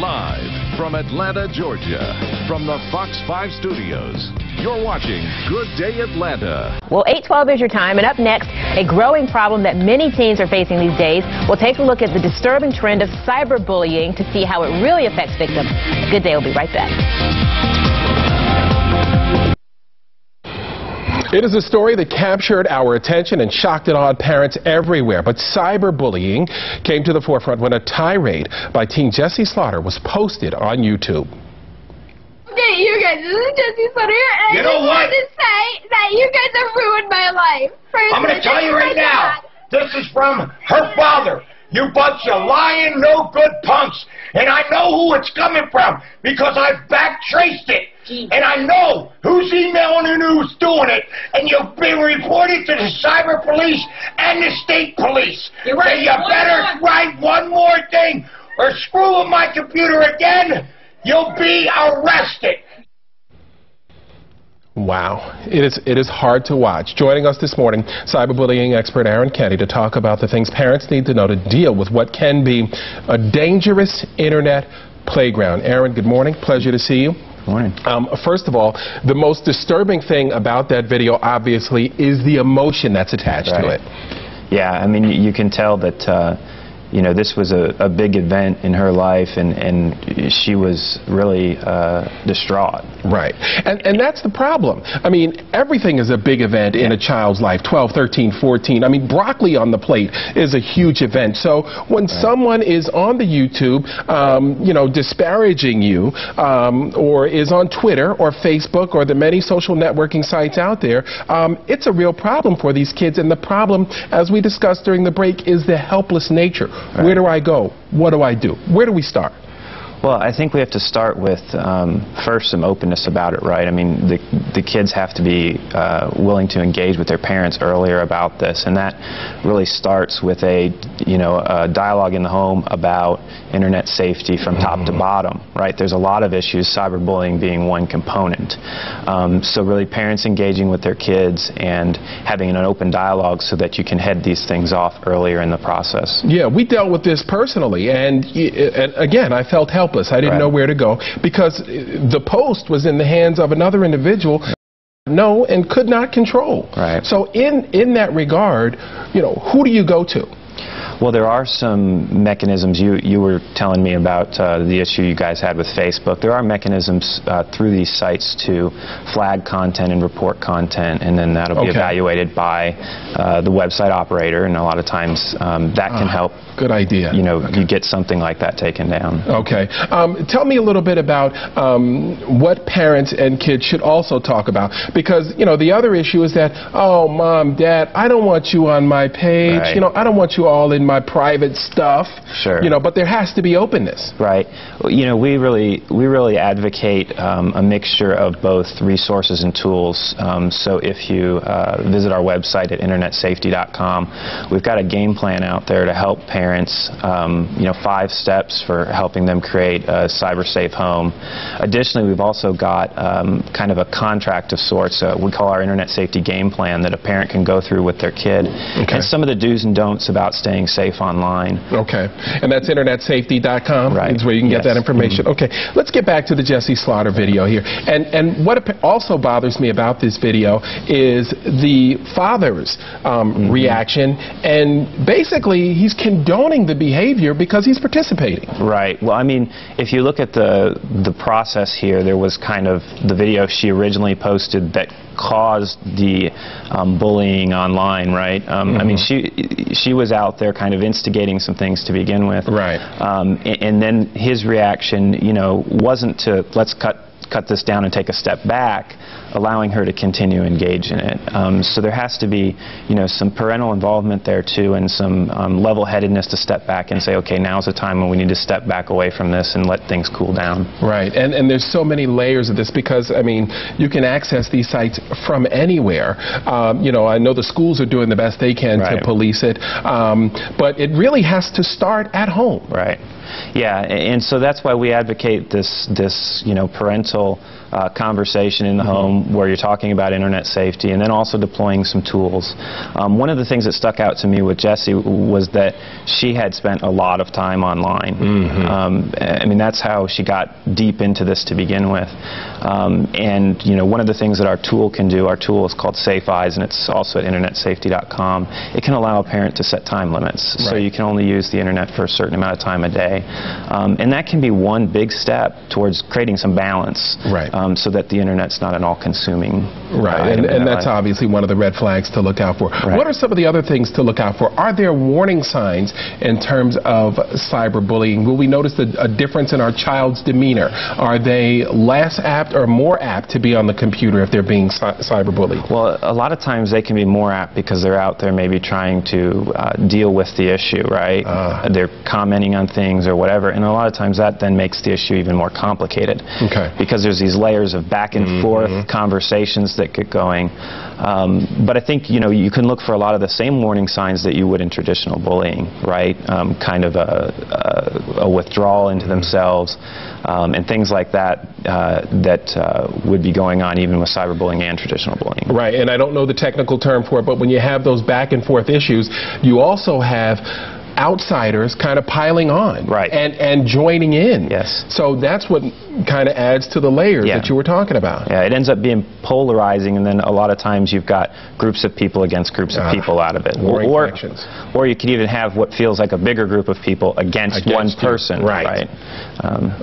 Live from Atlanta, Georgia, from the Fox 5 studios, you're watching Good Day Atlanta. Well, 8:12 is your time, and up next, a growing problem that many teens are facing these days. We'll take a look at the disturbing trend of cyberbullying to see how it really affects victims. Good Day will be right back. It is a story that captured our attention and shocked and awed parents everywhere. But cyberbullying came to the forefront when a tirade by teen Jessie Slaughter was posted on YouTube. Okay, you guys, this is Jessie Slaughter here, and I just wanted to say that you guys have ruined my life. First, I'm going to tell you right now, this is from her father. You bunch of lying, no good punks. And I know who it's coming from because I've back-traced it. And I know who's emailing and who's doing it. And you've been reported to the cyber police and the state police. You're right. So you better write one more thing or screw with my computer again. You'll be arrested. Wow, it is hard to watch. Joining us this morning, cyberbullying expert Aaron Kenny to talk about the things parents need to know to deal with what can be a dangerous internet playground. Aaron, good morning. Pleasure to see you. Good morning. First of all, the most disturbing thing about that video, obviously, is the emotion that's attached to it. Yeah, I mean, you can tell that you know, this was a big event in her life, and she was really distraught. Right. And that's the problem. I mean, everything is a big event in a child's life, 12, 13, 14. I mean, broccoli on the plate is a huge event. So when someone is on the YouTube, you know, disparaging you, or is on Twitter or Facebook or the many social networking sites out there, it's a real problem for these kids. And the problem, as we discussed during the break, is the helpless nature. Right. Where do I go? What do I do? Where do we start? Well, I think we have to start with first some openness about it, right? I mean, the kids have to be willing to engage with their parents earlier about this, and that really starts with a dialogue in the home about internet safety from top to bottom, right? There's a lot of issues, cyberbullying being one component. So really parents engaging with their kids and having an open dialogue so that you can head these things off earlier in the process. Yeah, we dealt with this personally, and again, I felt helpless. I didn't know where to go because the post was in the hands of another individual and could not control. Right. So in that regard, you know, who do you go to? Well, there are some mechanisms. You were telling me about the issue you guys had with Facebook. There are mechanisms through these sites to flag content and report content, and then that'll be evaluated by the website operator, and a lot of times that can help. Good idea. You know, you get something like that taken down. Okay. Tell me a little bit about what parents and kids should also talk about, because, you know, the other issue is that, oh, Mom, Dad, I don't want you on my page. Right. You know, I don't want you all in my private stuff. Sure. You know, but there has to be openness. Right. You know, we really advocate a mixture of both resources and tools. So if you visit our website at internetsafety.com, we've got a game plan out there to help parents, you know, 5 steps for helping them create a cyber safe home. Additionally, we've also got kind of a contract of sorts. We call our internet safety game plan that a parent can go through with their kid. Okay. And some of the do's and don'ts about staying safe online. Okay. And that's internetsafety.com? Right. Is where you can get that information. Okay. Let's get back to the Jessie Slaughter video here. And what also bothers me about this video is the father's reaction, and basically he's condoning the behavior because he's participating. Right. Well, I mean, if you look at the process here, there was kind of the video she originally posted that caused the bullying online, right? I mean, she was out there kind of instigating some things to begin with. Right. And then his reaction, you know, wasn't to let's cut this down and take a step back, allowing her to continue engage in it. So there has to be, you know, some parental involvement there too, and some level-headedness to step back and say, okay, now's the time when we need to step back away from this and let things cool down. Right. And there's so many layers of this because, I mean, you can access these sites from anywhere. You know, I know the schools are doing the best they can to police it, but it really has to start at home. Right. Yeah, and so that's why we advocate this you know, parental conversation in the home where you're talking about internet safety, and then also deploying some tools. One of the things that stuck out to me with Jessie was that she had spent a lot of time online. I mean, that's how she got deep into this to begin with. And you know, one of the things that our tool can do, our tool is called Safe Eyes, and it's also at internetsafety.com. It can allow a parent to set time limits, so you can only use the internet for a certain amount of time a day. And that can be one big step towards creating some balance, so that the internet's not an all-consuming item and that's obviously one of the red flags to look out for. What are some of the other things to look out for? Are there warning signs in terms of cyberbullying? Will we notice a difference in our child's demeanor? Are they less apt or more apt to be on the computer if they're being cyberbullied? Well, a lot of times they can be more apt because they're out there maybe trying to deal with the issue, right? They're commenting on things or whatever, and a lot of times that then makes the issue even more complicated. Because there's these layers of back and forth conversations that get going. But I think, you know, you can look for a lot of the same warning signs that you would in traditional bullying, right? Kind of a withdrawal into themselves, and things like that that would be going on even with cyberbullying and traditional bullying. Right, and I don't know the technical term for it, but when you have those back and forth issues, you also have outsiders kind of piling on and joining in. So that's what kind of adds to the layers that you were talking about. It ends up being polarizing, and then a lot of times you've got groups of people against groups of people out of it. Or you could even have what feels like a bigger group of people against one person.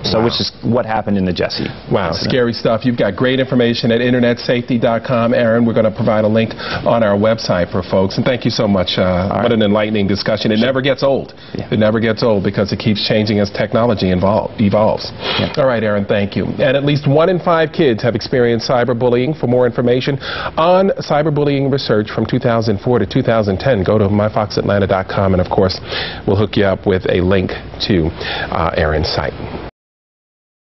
So which is what happened in the Jessie incident. Scary stuff. You've got great information at internetsafety.com. Aaron, we're going to provide a link on our website for folks. And thank you so much. What an enlightening discussion. It never gets old. It never gets old because it keeps changing as technology evolves. All right, Aaron, thank you. And at least 1 in 5 kids have experienced cyberbullying. For more information on cyberbullying research from 2004 to 2010, go to myfoxatlanta.com, and of course, we'll hook you up with a link to Aaron's site.